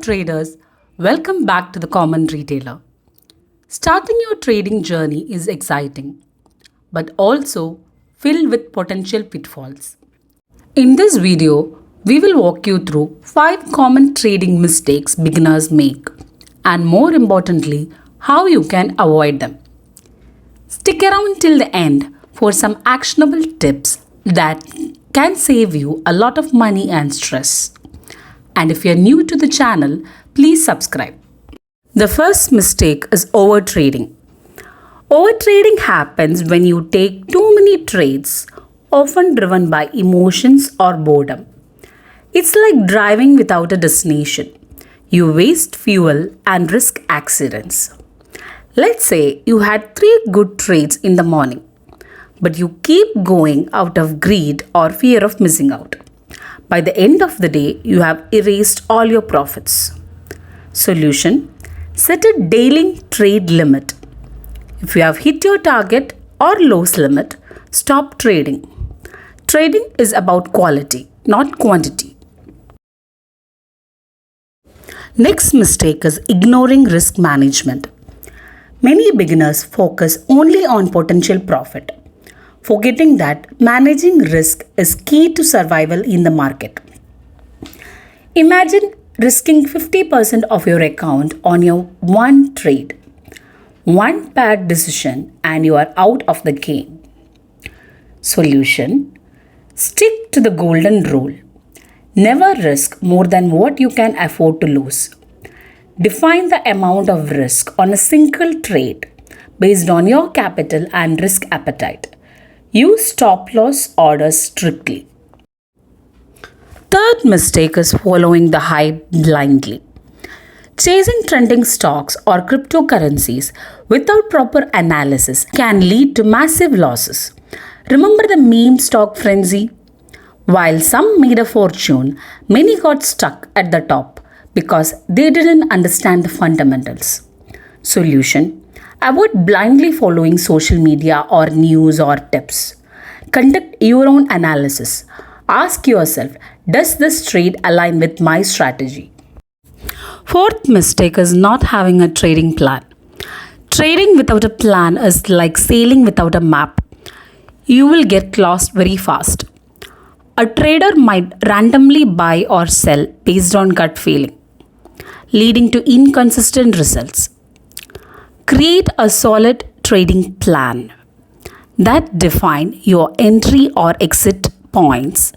traders, welcome back to the Common Retailer. Starting your trading journey is exciting, but also filled with potential pitfalls. In this video, we will walk you through 5 common trading mistakes beginners make, and more importantly, how you can avoid them. Stick around till the end for some actionable tips that can save you a lot of money and stress. And if you're new to the channel, please subscribe. The first mistake is overtrading. Overtrading happens when you take too many trades, often driven by emotions or boredom. It's like driving without a destination. You waste fuel and risk accidents. Let's say you had 3 good trades in the morning, but you keep going out of greed or fear of missing out. By the end of the day, you have erased all your profits. Solution: set a daily trade limit. If you have hit your target or loss limit, stop trading. Trading is about quality, not quantity. Next mistake is ignoring risk management. Many beginners focus only on potential profit, forgetting that managing risk is key to survival in the market. Imagine risking 50% of your account on your one trade. One bad decision and you are out of the game. Solution: stick to the golden rule. Never risk more than what you can afford to lose. Define the amount of risk on a single trade based on your capital and risk appetite. Use stop-loss orders strictly. Third mistake is following the hype blindly. Chasing trending stocks or cryptocurrencies without proper analysis can lead to massive losses. Remember the meme stock frenzy? While some made a fortune, many got stuck at the top because they didn't understand the fundamentals. Solution: avoid blindly following social media or news or tips. Conduct your own analysis. Ask yourself, does this trade align with my strategy? Fourth mistake is not having a trading plan. Trading without a plan is like sailing without a map. You will get lost very fast. A trader might randomly buy or sell based on gut feeling, leading to inconsistent results. Create a solid trading plan that define your entry or exit points,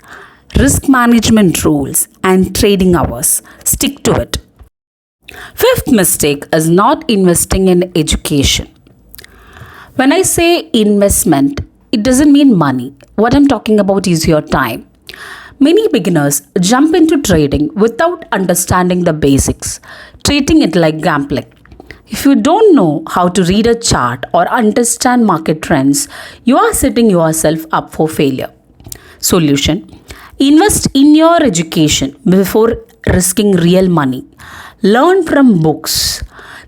risk management rules, and trading hours. Stick to it. Fifth mistake is not investing in education. When I say investment, it doesn't mean money. What I'm talking about is your time. Many beginners jump into trading without understanding the basics, treating it like gambling. If you don't know how to read a chart or understand market trends, you are setting yourself up for failure. Solution: invest in your education before risking real money. Learn from books.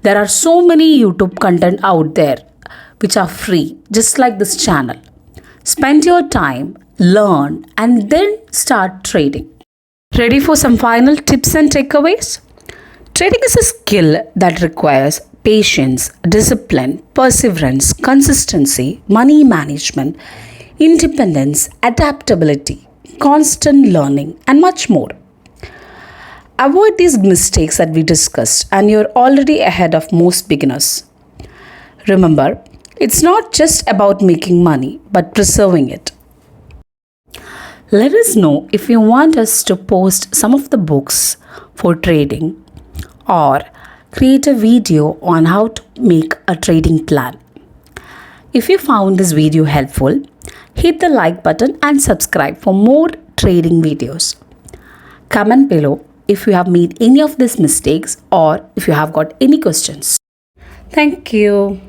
There are so many YouTube content out there which are free, just like this channel. Spend your time, learn, and then start trading. Ready for some final tips and takeaways? Trading is a skill that requires patience, discipline, perseverance, consistency, money management, independence, adaptability, constant learning, and much more. Avoid these mistakes that we discussed, and you're already ahead of most beginners. Remember, it's not just about making money, but preserving it. Let us know if you want us to post some of the books for trading or create a video on how to make a trading plan. If you found this video helpful, hit the like button and subscribe for more trading videos. Comment below if you have made any of these mistakes or if you have got any questions. Thank you.